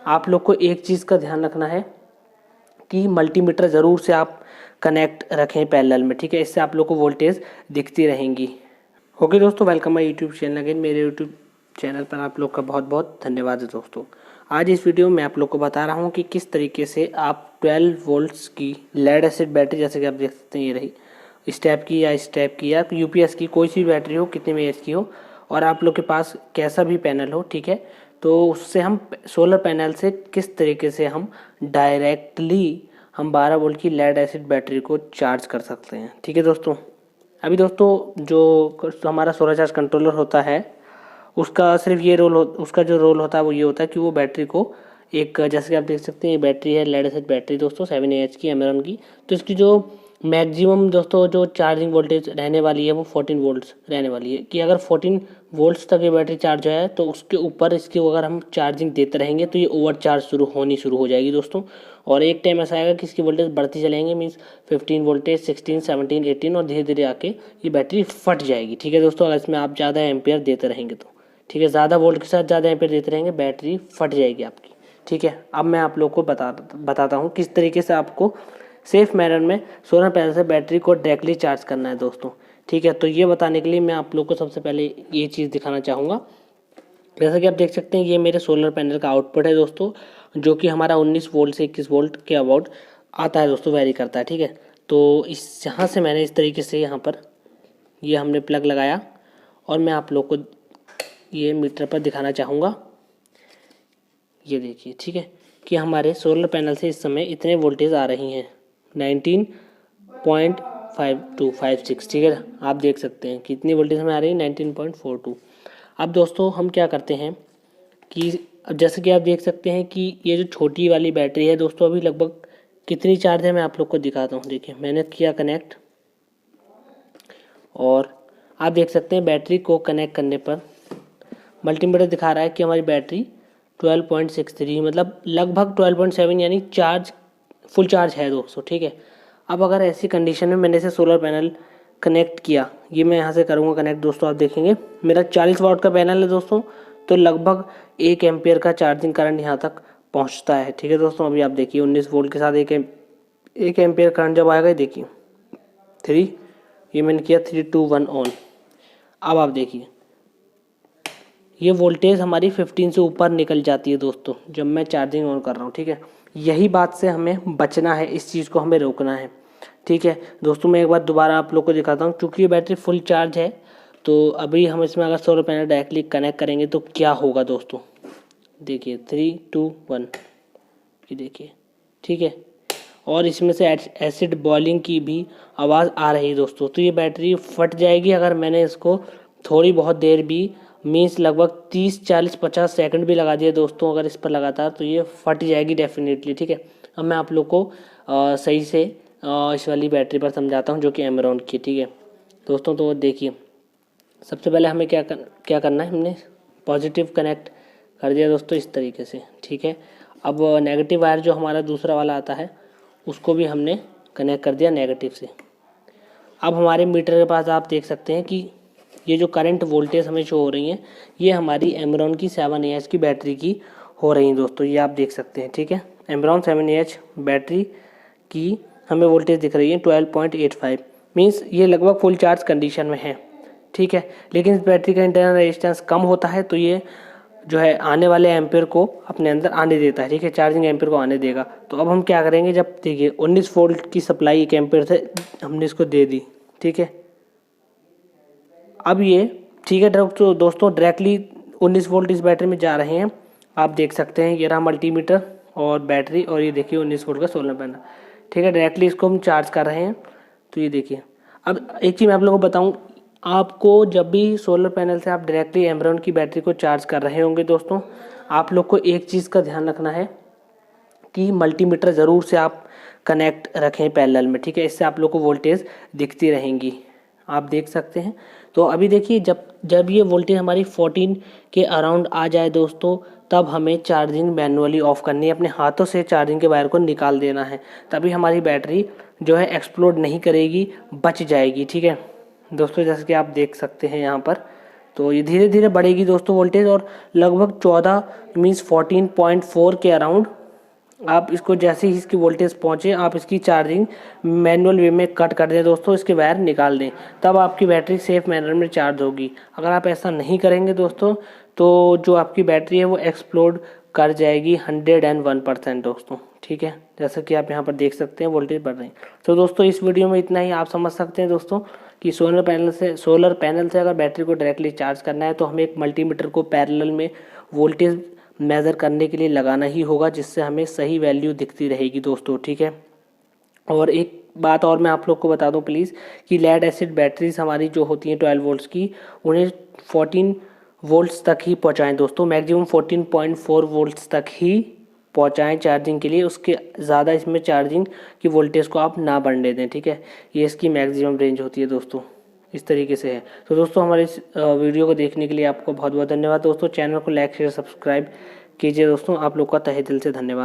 आप लोग को एक चीज़ का ध्यान रखना है कि मल्टीमीटर ज़रूर से आप कनेक्ट रखें पैरेलल में, ठीक है। इससे आप लोग को वोल्टेज दिखती रहेंगी। ओके दोस्तों, welcome my YouTube channel again. मेरे यूट्यूब चैनल पर आप लोग का बहुत बहुत धन्यवाद है दोस्तों। आज इस वीडियो में आप लोग को बता रहा हूँ कि किस तरीके से आप 12 वोल्ट्स की लेड एसिड बैटरी, जैसे कि आप देख सकते हैं ये रही, इस टाइप की या इस टाइप की या यूपीएस की, कोई सी बैटरी हो, कितने में एच की हो, और आप लोग के पास कैसा भी पैनल हो, ठीक है, तो उससे हम सोलर पैनल से किस तरीके से हम डायरेक्टली हम 12 वोल्ट की लेड एसिड बैटरी को चार्ज कर सकते हैं, ठीक है दोस्तों। अभी दोस्तों जो हमारा सोलर चार्ज कंट्रोलर होता है उसका सिर्फ ये रोल उसका जो रोल होता है वो ये होता है कि वो बैटरी को एक, जैसे कि आप देख सकते हैं ये बैटरी है, लेड एसिड बैटरी दोस्तों 7Ah की, एमेरॉन की। तो इसकी जो मैक्सिमम दोस्तों जो चार्जिंग वोल्टेज रहने वाली है वो 14 वोल्ट्स रहने वाली है, कि अगर 14 वोल्ट्स तक ये बैटरी चार्ज है तो उसके ऊपर इसकी अगर हम चार्जिंग देते रहेंगे तो ये ओवर चार्ज शुरू हो जाएगी दोस्तों। और एक टाइम ऐसा आएगा कि इसकी वोल्टेज बढ़ती चलेंगे, मीन्स 15 वोल्टेज, 16, 17, 18 और धीरे धीरे आके ये बैटरी फट जाएगी, ठीक है दोस्तों। अगर इसमें आप ज़्यादा एम्पेयर देते रहेंगे तो, ठीक है, ज़्यादा वोल्ट के साथ ज़्यादा एम्पेयर देते रहेंगे बैटरी फट जाएगी आपकी, ठीक है। अब मैं आप लोग को बताता हूँ किस तरीके से आपको सेफ मैनर में सोलर पैनल से बैटरी को डायरेक्टली चार्ज करना है दोस्तों, ठीक है। तो ये बताने के लिए मैं आप लोग को सबसे पहले ये चीज़ दिखाना चाहूँगा। जैसा कि आप देख सकते हैं ये मेरे सोलर पैनल का आउटपुट है दोस्तों, जो कि हमारा 19 वोल्ट से 21 वोल्ट के अबाउट आता है दोस्तों, वेरी करता है, ठीक है। तो इस यहाँ से मैंने इस तरीके से यहाँ पर ये हमने प्लग लगाया और मैं आप लोग को ये मीटर पर दिखाना चाहूँगा। ये देखिए, ठीक है, कि हमारे सोलर पैनल से इस समय इतने वोल्टेज आ रही हैं, 19.5256, ठीक है। आप देख सकते हैं कितनी वोल्टेज हमें आ रही है, 19.42। अब दोस्तों हम क्या करते हैं कि अब जैसे कि आप देख सकते हैं कि ये जो छोटी वाली बैटरी है दोस्तों अभी लगभग कितनी चार्ज है मैं आप लोग को दिखाता हूँ। देखिए मैंने किया कनेक्ट और आप देख सकते हैं बैटरी को कनेक्ट करने पर मल्टीमीटर दिखा रहा है कि हमारी बैटरी 12.63 मतलब लगभग 12.7 यानी चार्ज फुल चार्ज है दोस्तों, ठीक है। अब अगर ऐसी कंडीशन में मैंने इसे सोलर पैनल कनेक्ट किया, ये मैं यहाँ से करूँगा कनेक्ट दोस्तों, आप देखेंगे मेरा 40 वाट का पैनल है दोस्तों, तो लगभग 1 एम्पियर का चार्जिंग करंट यहाँ तक पहुँचता है, ठीक है दोस्तों। अभी आप देखिए 19 वोल्ट के साथ 1 एम्पियर करंट जब आएगा, देखिए 3, ये मैंने किया 3, 2, 1 ऑन। अब आप देखिए ये वोल्टेज हमारी 15 से ऊपर निकल जाती है दोस्तों जब मैं चार्जिंग ऑन कर रहा हूँ, ठीक है। यही बात से हमें बचना है, इस चीज़ को हमें रोकना है, ठीक है दोस्तों। मैं एक बार दोबारा आप लोग को दिखाता हूँ, क्योंकि ये बैटरी फुल चार्ज है। तो अभी हम इसमें अगर सोलर पैनल डायरेक्टली कनेक्ट करेंगे तो क्या होगा दोस्तों, देखिए 3, 2, 1, ये देखिए, ठीक है। और इसमें से एसिड बॉइलिंग की भी आवाज़ आ रही है दोस्तों। तो ये बैटरी फट जाएगी अगर मैंने इसको थोड़ी बहुत देर भी, मीन्स लगभग 30, 40, 50 सेकंड भी लगा दिए दोस्तों अगर इस पर लगातार, तो ये फट जाएगी डेफिनेटली, ठीक है। अब मैं आप लोग को सही से इस वाली बैटरी पर समझाता हूँ जो कि एमेरॉन की, ठीक है दोस्तों। तो देखिए सबसे पहले हमें क्या करना है, हमने पॉजिटिव कनेक्ट कर दिया दोस्तों इस तरीके से, ठीक है। अब नेगेटिव वायर जो हमारा दूसरा वाला आता है उसको भी हमने कनेक्ट कर दिया नेगेटिव से। अब हमारे मीटर के पास आप देख सकते हैं कि ये जो करंट वोल्टेज हमें शो हो रही हैं ये हमारी एमेरॉन की 7Ah की बैटरी की हो रही हैं दोस्तों, ये आप देख सकते हैं, ठीक है। एमेरॉन 7Ah बैटरी की हमें वोल्टेज दिख रही है 12.85, मीन्स ये लगभग फुल चार्ज कंडीशन में है, ठीक है। लेकिन इस बैटरी का इंटरनल रेजिस्टेंस कम होता है तो ये जो है आने वाले एम्पेयर को अपने अंदर आने देता है, ठीक है, चार्जिंग एम्पेयर को आने देगा। तो अब हम क्या करेंगे, जब देखिए 19 वोल्ट की सप्लाई 1 एम्पेयर से हमने इसको दे दी, ठीक है। अब ये ठीक है दोस्तों डायरेक्टली 19 वोल्ट इस बैटरी में जा रहे हैं, आप देख सकते हैं ये रहा मल्टीमीटर और बैटरी, और ये देखिए 19 वोल्ट का सोलर पैनल, ठीक है, डायरेक्टली इसको हम चार्ज कर रहे हैं। तो ये देखिए अब एक चीज़ मैं आप लोगों को बताऊं, आपको जब भी सोलर पैनल से आप डायरेक्टली एमेरॉन की बैटरी को चार्ज कर रहे होंगे दोस्तों, आप लोग को एक चीज़ का ध्यान रखना है कि मल्टीमीटर ज़रूर से आप कनेक्ट रखें पैरेलल में, ठीक है। इससे आप लोग को वोल्टेज दिखती रहेंगी, आप देख सकते हैं। तो अभी देखिए जब ये वोल्टेज हमारी 14 के अराउंड आ जाए दोस्तों, तब हमें चार्जिंग मैनुअली ऑफ करनी है, अपने हाथों से चार्जिंग के वायर को निकाल देना है, तभी हमारी बैटरी जो है एक्सप्लोड नहीं करेगी, बच जाएगी, ठीक है दोस्तों। जैसे कि आप देख सकते हैं यहाँ पर, तो ये धीरे धीरे बढ़ेगी दोस्तों वोल्टेज, और लगभग 14 मीन्स 14.4 के अराउंड आप इसको जैसे ही इसकी वोल्टेज पहुंचे आप इसकी चार्जिंग मैनुअल वे में कट कर दें दोस्तों, इसके वायर निकाल दें, तब आपकी बैटरी सेफ मैनर में चार्ज होगी। अगर आप ऐसा नहीं करेंगे दोस्तों तो जो आपकी बैटरी है वो एक्सप्लोड कर जाएगी 101% दोस्तों, ठीक है। जैसा कि आप यहाँ पर देख सकते हैं वोल्टेज बढ़ रही है। तो दोस्तों इस वीडियो में इतना ही। आप समझ सकते हैं दोस्तों कि सोलर पैनल से अगर बैटरी को डायरेक्टली चार्ज करना है तो हमें एक मल्टीमीटर को पैरेलल में वोल्टेज मेज़र करने के लिए लगाना ही होगा, जिससे हमें सही वैल्यू दिखती रहेगी दोस्तों, ठीक है। और एक बात और मैं आप लोग को बता दूं प्लीज़ कि लेड एसिड बैटरीज हमारी जो होती हैं 12 वोल्ट्स की, उन्हें 14 वोल्ट्स तक ही पहुंचाएं दोस्तों, मैक्सिमम 14.4 वोल्ट्स तक ही पहुंचाएं चार्जिंग के लिए। उसके ज़्यादा इसमें चार्जिंग की वोल्टेज को आप ना बढ़ने दें, ठीक है। ये इसकी मैक्सिमम रेंज होती है दोस्तों, इस तरीके से है। तो दोस्तों हमारे इस वीडियो को देखने के लिए आपको बहुत बहुत धन्यवाद दोस्तों। चैनल को लाइक शेयर सब्सक्राइब कीजिए दोस्तों, आप लोग का तहे दिल से धन्यवाद।